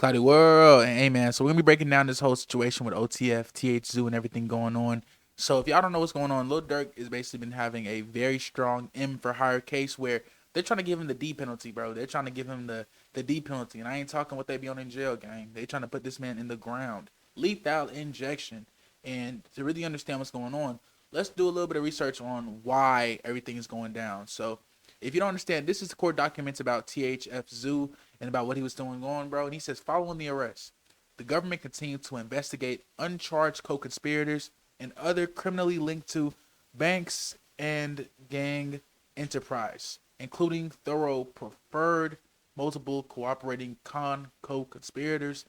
Cloudy World. And hey, man, so we're going to be breaking down this whole situation with OTF, TH Zoo, and everything going on. So if y'all don't know what's going on, Lil Durk has basically been having a very strong M for hire case where they're trying to give him the D penalty, bro. They're trying to give him the D penalty. And I ain't talking what they be on in jail, gang. They trying to put this man in the ground. Lethal injection. And to really understand what's going on, let's do a little bit of research on why everything is going down. So if you don't understand, this is the court documents about THF Zoo and about what he was doing on, bro. And he says, following the arrest, the government continued to investigate uncharged co-conspirators and other criminally linked to banks and gang enterprise, including thorough preferred multiple cooperating co-conspirators,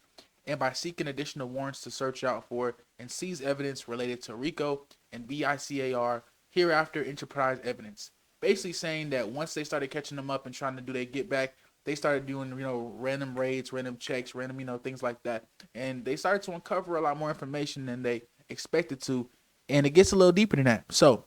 and by seeking additional warrants to search out for and seize evidence related to RICO and BICAR, hereafter enterprise evidence. Basically saying that once they started catching them up and trying to do their get back, they started doing, random raids, random checks, random, things like that. And they started to uncover a lot more information than they expected to. And it gets a little deeper than that. So,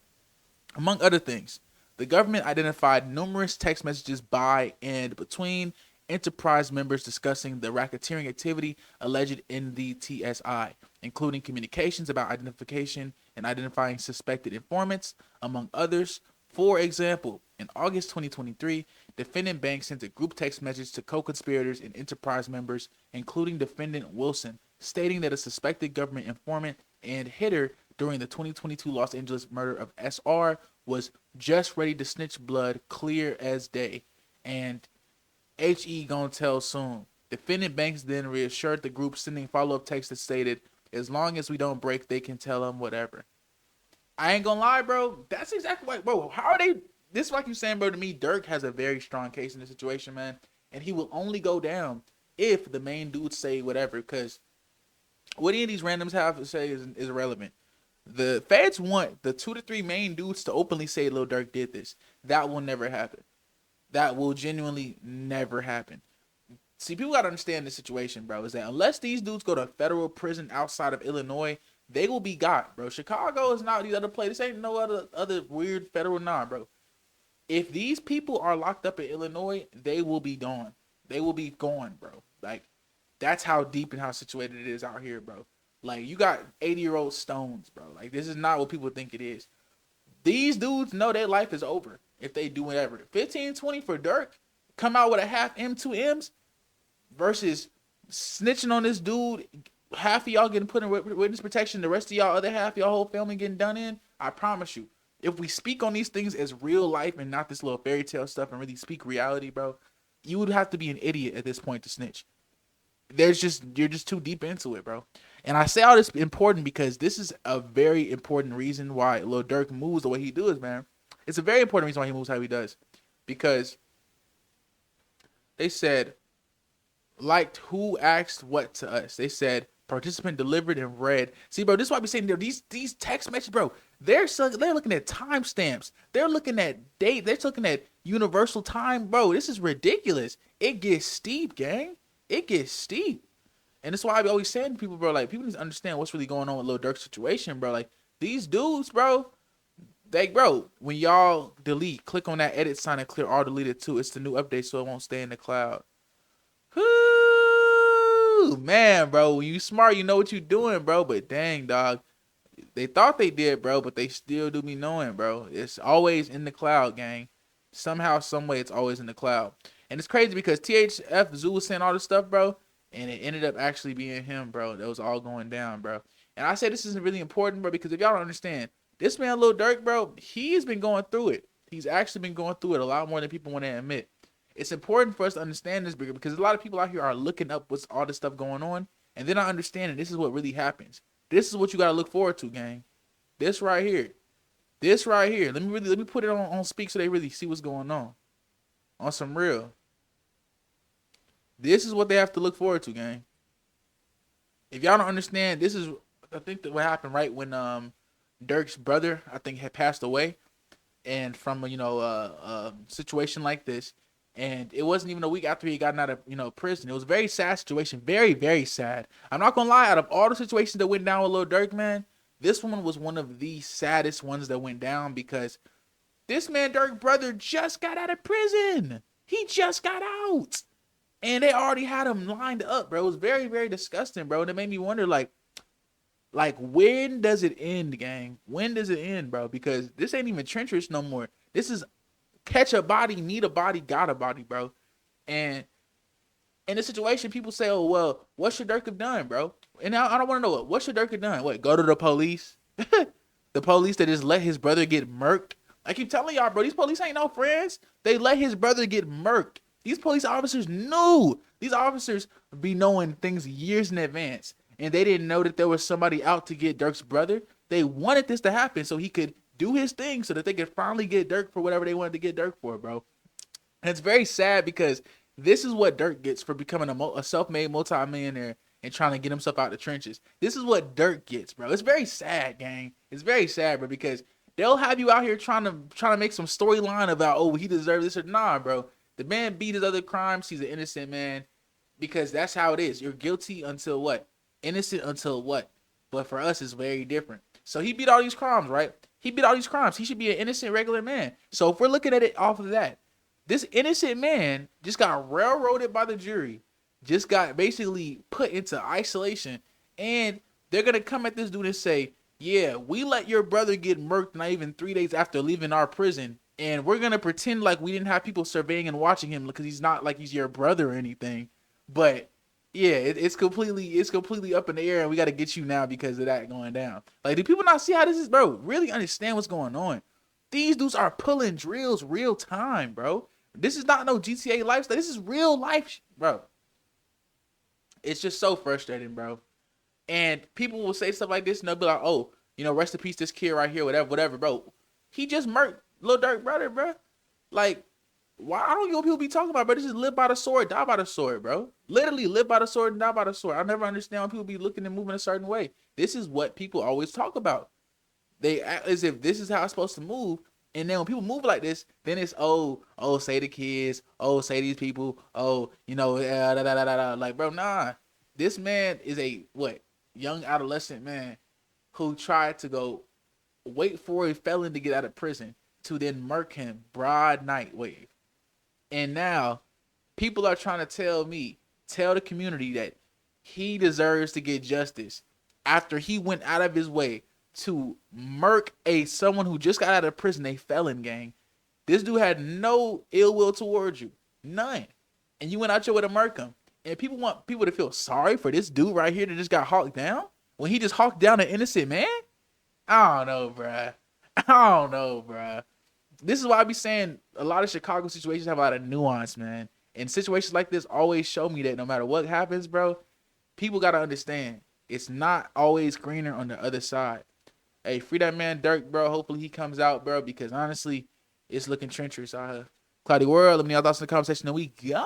among other things, the government identified numerous text messages by and between enterprise members discussing the racketeering activity alleged in the TSI, including communications about identification and identifying suspected informants, among others. For example, in August 2023, defendant Bank sent a group text message to co-conspirators and enterprise members, including defendant Wilson, stating that a suspected government informant and hitter during the 2022 Los Angeles murder of SR was just ready to snitch blood clear as day. And HE gonna tell soon. Defendant Banks then reassured the group, sending follow-up text that stated, as long as we don't break, they can tell them whatever. I ain't gonna lie, bro. That's exactly what, bro. How are they? This is like you saying, bro. To me, Durk has a very strong case in this situation, man, and he will only go down if the main dudes say whatever. Because what any of these randoms have to say is irrelevant. The feds want the 2 to 3 main dudes to openly say Lil Durk did this. That will never happen. That will genuinely never happen. See, people gotta understand the situation, bro. Is that unless these dudes go to federal prison outside of Illinois, they will be got, bro. Chicago is not these other places. This ain't no other weird federal bro. If these people are locked up in Illinois, they will be gone. They will be gone, bro. Like, that's how deep and how situated it is out here, bro. Like, you got 80-year-old stones, bro. Like, this is not what people think it is. These dudes know their life is over if they do whatever. 15-20 for Durk, come out with a half M, 2 M's versus snitching on this dude. Half of y'all getting put in witness protection, the rest of y'all, other half, y'all whole family getting done in. I promise you, if we speak on these things as real life and not this little fairy tale stuff and really speak reality, bro, you would have to be an idiot at this point to snitch. You're just too deep into it, bro. And I say all this important because this is a very important reason why Lil Durk moves the way he does, man. It's a very important reason why he moves how he does. Because they said, liked who asked what to us. They said participant delivered and read. See, bro, this is why we saying these text messages, bro. They're looking at timestamps. They're looking at date. They're looking at universal time, bro. This is ridiculous. It gets steep, gang. It gets steep. And that's why I be always saying to people, bro, like, people need to understand what's really going on with Lil Durk's situation, bro. Like, these dudes, bro, bro, when y'all delete, click on that edit sign and clear all deleted too. It's the new update, so it won't stay in the cloud. Whoo, man, bro, when you smart, you know what you doing, bro. But dang, dog, they thought they did, bro, but they still do be knowing, bro. It's always in the cloud, gang. Somehow, some way, it's always in the cloud. And it's crazy because THF Zoo was saying all this stuff, bro, and it ended up actually being him, bro. That was all going down, bro. And I say this isn't really important, bro, because if y'all don't understand, this man, Lil Durk, bro, he's been going through it. He's actually been going through it a lot more than people want to admit. It's important for us to understand this bigger because a lot of people out here are looking up what's all this stuff going on, and they're not understanding this is what really happens. This is what you got to look forward to, gang. This right here. This right here. Let me put it on speak so they really see what's going on some real. This is what they have to look forward to, gang. If y'all don't understand, this is I think that what happened right when Durk's brother I think had passed away, and from a situation like this, and it wasn't even a week after he got out of prison. It was a very sad situation, very very sad. I'm not gonna lie, out of all the situations that went down with Lil Durk, man, this one was one of the saddest ones that went down because this man Durk brother just got out of prison. He just got out. And they already had him lined up, bro. It was very, very disgusting, bro. And it made me wonder, like when does it end, gang? When does it end, bro? Because this ain't even trenchers no more. This is catch a body, need a body, got a body, bro. And in this situation, people say, "Oh well, what should Durk have done, bro?" And I don't want to know what should Durk have done. What, go to the police? The police that just let his brother get murked. I keep telling y'all, bro, these police ain't no friends. They let his brother get murked. These police officers knew. These officers be knowing things years in advance, and they didn't know that there was somebody out to get Durk's brother. They wanted this to happen so he could do his thing, so that they could finally get Durk for whatever they wanted to get Durk for, bro. And it's very sad because this is what Durk gets for becoming a self-made multi-millionaire and trying to get himself out the trenches. This is what Durk gets, bro. It's very sad, gang. It's very sad, bro, because they'll have you out here trying to make some storyline about, oh, he deserves this or nah, bro. The man beat his other crimes. He's an innocent man because that's how it is. You're guilty until what? Innocent until what? But for us, it's very different. So he beat all these crimes, right? He beat all these crimes. He should be an innocent, regular man. So if we're looking at it off of that, this innocent man just got railroaded by the jury, just got basically put into isolation, and they're going to come at this dude and say, yeah, we let your brother get murked not even 3 days after leaving our prison, and we're going to pretend like we didn't have people surveying and watching him because he's not like he's your brother or anything. But yeah, it's completely up in the air, and we got to get you now because of that going down. Like, do people not see how this is, bro? Really understand what's going on? These dudes are pulling drills real time, bro. This is not no GTA lifestyle. This is real life, bro. It's just so frustrating, bro. And people will say stuff like this, and they'll be like, "Oh, rest in peace, this kid right here, whatever, bro. He just murked Lil Durk brother, bro. Like, why? I don't know what people be talking about, bro. This is live by the sword, die by the sword, bro. Literally live by the sword and die by the sword. I never understand why people be looking and moving a certain way. This is what people always talk about. They act as if this is how it's supposed to move. And then when people move like this, then it's say the kids, say these people, like, bro, nah. This man is a young adolescent man who tried to go wait for a felon to get out of prison to then murk him broad night wave. And now people are trying to tell the community that he deserves to get justice after he went out of his way to murk someone who just got out of prison, a felon, gang. This dude had no ill will towards you. None. And you went out your way to murk him. And people want people to feel sorry for this dude right here that just got hawked down when he just hawked down an innocent man? I don't know, bruh. This is why I be saying a lot of Chicago situations have a lot of nuance, man. And situations like this always show me that no matter what happens, bro, people got to understand it's not always greener on the other side. Hey, free that man Durk, bro. Hopefully he comes out, bro, because honestly, it's looking treacherous out here. Cloudy World, let me know your thoughts in the conversation that we got.